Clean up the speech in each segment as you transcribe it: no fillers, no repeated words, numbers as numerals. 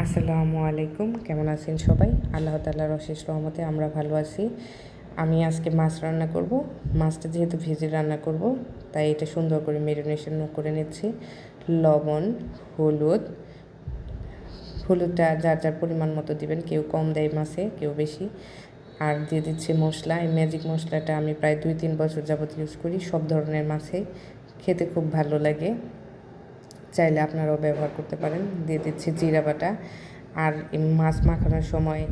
আসসালামু আলাইকুম, কেমন আছেন সবাই? আল্লাহ তাআলার অশেষ রহমতে আমরা ভালো আছি। আমি আজকে মাছ রান্না করব। মাছটা যেহেতু ভেজে রান্না করব, তাই এটা সুন্দর করে ম্যারিনেশন করে নিচ্ছি। লবণ, হলুদ, হলুদটা যার যার পরিমাণ মতো দিবেন, কেউ কম দেয় মাছে, কেউ বেশি। আর দিয়ে দিচ্ছি মশলা। এই ম্যাজিক মশলাটা আমি প্রায় 2-3 বছর যাবত ইউজ করি, সব ধরনের মাছে খেতে খুব ভালো লাগে, চাইলে আপনারাও ব্যবহার করতে পারেন। দিয়ে দিচ্ছি জিরা বাটা। আর মাছ মাখানোর সময়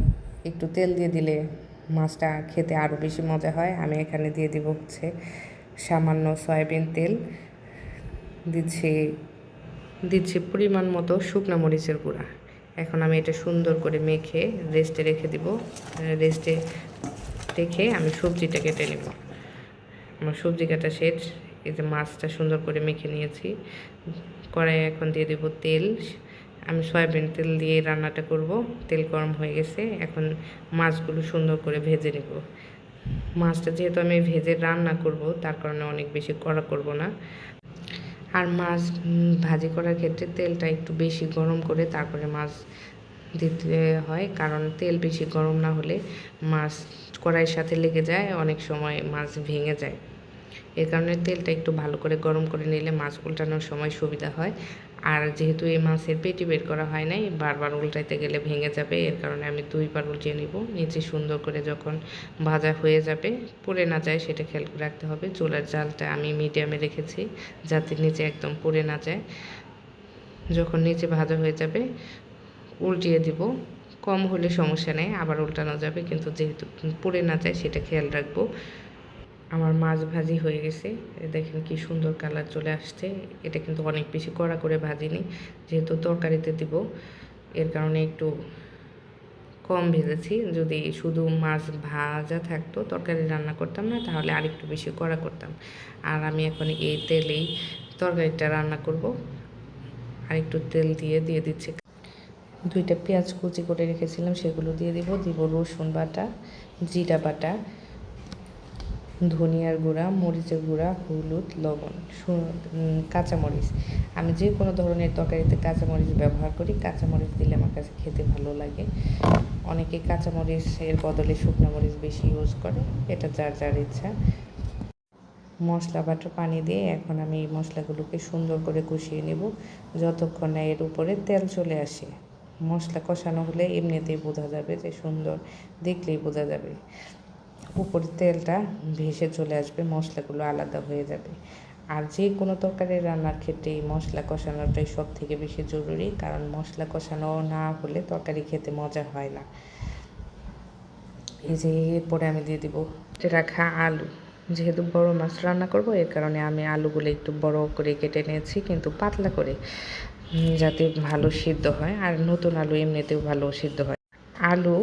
একটু তেল দিয়ে দিলে মাছটা খেতে আরও বেশি মজা হয়। আমি এখানে দিয়ে দিব সামান্য সয়াবিন তেল, দিচ্ছি দিচ্ছি পরিমাণ মতো শুকনো মরিচের গুঁড়া। এখন আমি এটা সুন্দর করে মেখে রেস্টে রেখে দিব। রেস্টে রেখে আমি সবজিটা কেটে নেব। আমার সবজি কাটা শেষ। এই যে মাছটা সুন্দর করে মেখে নিয়েছি। কড়াইয়ে এখন দিয়ে দেব তেল। আমি সয়াবিন তেল দিয়ে রান্নাটা করব। তেল গরম হয়ে গেছে, এখন মাছগুলো সুন্দর করে ভেজে নেব। মাছটা যেহেতু আমি ভেজে রান্না করব, তার কারণে অনেক বেশি কড়া করব না। আর মাছ ভাজি করার ক্ষেত্রে তেলটা একটু বেশি গরম করে তারপরে মাছ দিতে হয়, কারণ তেল বেশি গরম না হলে মাছ কড়াইয়ের সাথে লেগে যায়, অনেক সময় মাছ ভেঙে যায়। এর কারণে তেলটা একটু ভালো করে গরম করে নিলে মাছ উল্টানোর সময় সুবিধা হয়। আর যেহেতু এই মাছের পেটি বের করা হয় নাই, বারবার উল্টাইতে গেলে ভেঙে যাবে, এর কারণে আমি 2বার উল্টিয়ে নিব। নিচে সুন্দর করে যখন ভাজা হয়ে যাবে, পুড়ে না যায় সেটা খেয়াল করে রাখতে হবে। চুলার জালটা আমি মিডিয়ামে রেখেছি, যাতে নিচে একদম পুড়ে না যায়। যখন নিচে ভাজা হয়ে যাবে উল্টিয়ে দিব। কম হলে সমস্যা নেই, আবার উল্টানো যাবে, কিন্তু যেহেতু পুড়ে না যায় সেটা খেয়াল রাখবো। আমার মাছ ভাজি হয়ে গেছে, দেখেন কি সুন্দর কালার চলে আসছে। এটা কিন্তু অনেক বেশি কড়া করে ভাজিনি, যেহেতু তরকারিতে দিব, এর কারণে একটু কম ভেজেছি। যদি শুধু মাছ ভাজা থাকতো, তরকারি রান্না করতাম না, তাহলে আরেকটু বেশি কড়া করতাম। আর আমি এখন এই তেলেই তরকারিটা রান্না করব। আর একটু তেল দিয়ে দিচ্ছি 2টা পেঁয়াজ কুচি করে রেখেছিলাম, সেগুলো দিয়ে দিব রসুন বাটা, জিরা বাটা, ধনিয়ার গুঁড়া, মরিচের গুঁড়া, হলুদ, লবণ, কাঁচামরিচ। আমি যে কোনো ধরনের তরকারিতে কাঁচামরিচ ব্যবহার করি। কাঁচামরিচ দিলে আমার কাছে খেতে ভালো লাগে। অনেকে কাঁচামরিচের বদলে শুকনো মরিচ বেশি ইউজ করে, এটা যার যার ইচ্ছা। মশলা বাটা পানি দিয়ে এখন আমি এই মশলাগুলোকে সুন্দর করে কষিয়ে নেব, যতক্ষণ না এর উপরে তেল চলে আসে। মশলা কষানো হলে এমনিতেই বোঝা যাবে যে সুন্দর, দেখলেই বোঝা যাবে। উপরে তেলটা ভেসে চলে আসবে, মশলাগুলো আলাদা হয়ে যাবে। আর যে কোনো তরকারি রান্নার ক্ষেত্রে এই মশলা কষানোটাই সব থেকে বেশি জরুরি, কারণ মশলা কষানো না হলে তরকারি খেতে মজা হয় না। এই যে এরপরে আমি দিয়ে দিব রাখা আলু। যেহেতু বড় মাছ রান্না করব, এর কারণে আমি আলুগুলো একটু বড় করে কেটে নিয়েছি, কিন্তু পাতলা করে, যাতে ভালো সিদ্ধ হয়। আর নতুন আলু এমনিতেও ভালো সিদ্ধ হয়। আলু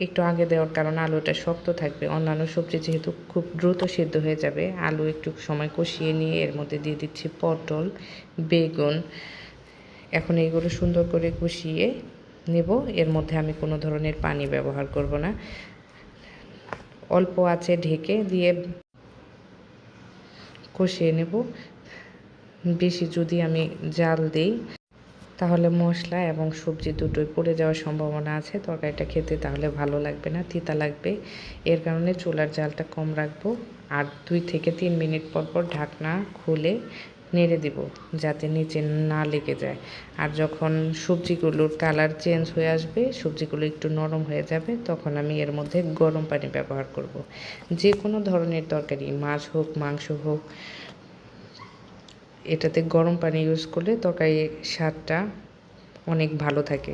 একটু আগে দেওয়ার কারণে আলুটা শক্ত থাকবে। অন্যান্য সবজি যেহেতু খুব দ্রুত সিদ্ধ হয়ে যাবে, আলু একটু সময় কষিয়ে নিয়ে এর মধ্যে দিয়ে দিচ্ছি পটল, বেগুন। এখন এইগুলো সুন্দর করে কষিয়ে নেব। এর মধ্যে আমি কোনো ধরনের পানি ব্যবহার করব না। অল্প আঁচে ঢেকে দিয়ে কষিয়ে নেব। বেশি যদি আমি জাল দিই, তাহলে মশলা এবং সবজি দুটোই পুড়ে যাওয়ার সম্ভাবনা আছে। তরকারিটা খেতে তাহলে ভালো লাগবে না, তিতা লাগবে। এর কারণে চুলার জালটা কম রাখবো। আর 2 থেকে 3 মিনিট পর পর ঢাকনা খুলে নেড়ে দিব, যাতে নিচে না লেগে যায়। আর যখন সবজিগুলোর কালার চেঞ্জ হয়ে আসবে, সবজিগুলো একটু নরম হয়ে যাবে, তখন আমি এর মধ্যে গরম পানি ব্যবহার করব। যে কোনো ধরনের তরকারি, মাছ হোক মাংস হোক, এটাতে গরম পানি ইউজ করলে তরকারির স্বাদটা অনেক ভালো থাকে।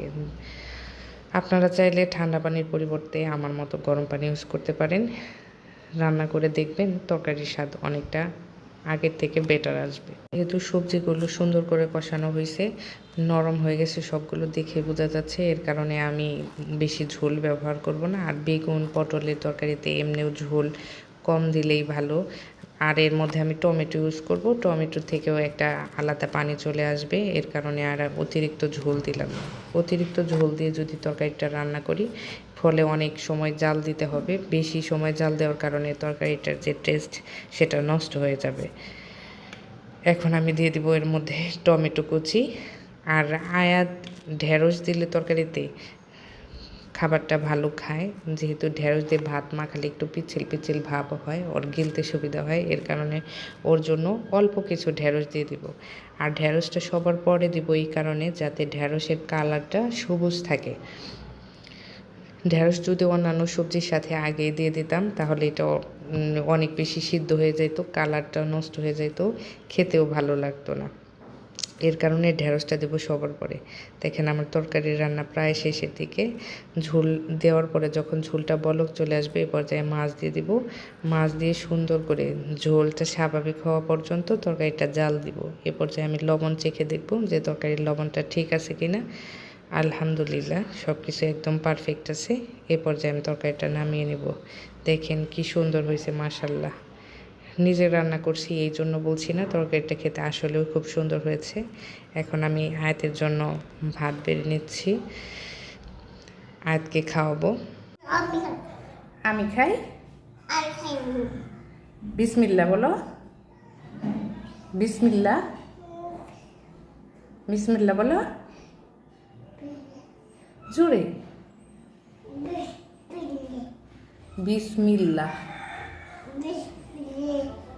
আপনারা চাইলে ঠান্ডা পানির পরিবর্তে আমার মতো গরম পানি ইউজ করতে পারেন। রান্না করে দেখবেন, তরকারির স্বাদ অনেকটা আগের থেকে বেটার আসবে। যেহেতু সবজিগুলো সুন্দর করে কষানো হয়েছে, নরম হয়ে গেছে, সবগুলো দেখে বোঝা যাচ্ছে, এর কারণে আমি বেশি ঝোল ব্যবহার করব না। আর বেগুন পটলের তরকারিতে এমনিও ঝোল কম দিলেই ভালো। আর এর মধ্যে আমি টমেটো ইউজ করব, টমেটোর থেকেও একটা আলাদা পানি চলে আসবে, এর কারণে আর অতিরিক্ত ঝোল দিলাম না। অতিরিক্ত ঝোল দিয়ে যদি তরকারিটা রান্না করি, ফলে অনেক সময় জাল দিতে হবে। বেশি সময় জাল দেওয়ার কারণে তরকারিটার যে টেস্ট, সেটা নষ্ট হয়ে যাবে। এখন আমি দিয়ে দিব এর মধ্যে টমেটো কুচি, আর আয়াত ঢেঁড়স দিলে তরকারিতে খাবারটা ভালো খায়, যেহেতু ঢেঁড়স দিয়ে ভাত মাখালে একটু পিচ্ছিল পিচ্ছিল ভাব হয়, ওর গিলতে সুবিধা হয়, এর কারণে ওর জন্য অল্প কিছু ঢেঁড়স দিয়ে দিব। আর ঢেঁড়সটা সবার পরে দিব এই কারণে যাতে ঢেঁড়সের কালারটা সবুজ থাকে। ঢেঁড়স যদি অন্যান্য সবজির সাথে আগে দিয়ে দিতাম তাহলে এটা অনেক বেশি সিদ্ধ হয়ে যেত, কালারটা নষ্ট হয়ে যেত, খেতেও ভালো লাগতো না। এর কারণে ঢেঁড়সটা দেবো সবার পরে। দেখেন আমার তরকারির রান্না প্রায় শেষের দিকে। ঝোল দেওয়ার পরে যখন ঝোলটা বলক চলে আসবে এ পর্যায়ে মাছ দিয়ে দিব। মাছ দিয়ে সুন্দর করে ঝোলটা স্বাভাবিক হওয়া পর্যন্ত তরকারিটা জাল দিব। এ পর্যায়ে আমি লবণ চেখে দেখব যে তরকারির লবণটা ঠিক আছে কি না। আলহামদুলিল্লাহ সব কিছু একদম পারফেক্ট আছে। এ পর্যায়ে আমি তরকারিটা নামিয়ে নেব। দেখেন কি সুন্দর হয়েছে মাশাল্লাহ। নিজে রান্না করছি এই জন্য বলছি না, তরকারিটা খেতে আসলেও খুব সুন্দর হয়েছে। এখন আমি আয়াতের জন্য ভাত বেড়ে নিচ্ছি, আয়াতকে খাওয়াবো। আমি খাই। বিসমিল্লাহ বলো, বিসমিল্লাহ, বিসমিল্লাহ বলো জোরে, বিসমিল্লাহ।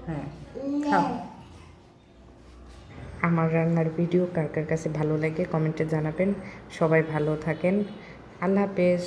হ্যাঁ খাও। আমার রান্নার ভিডিও কার কার কাছে ভালো লাগে কমেন্টে জানাবেন। সবাই ভালো থাকেন। আল্লাহ হাফেজ।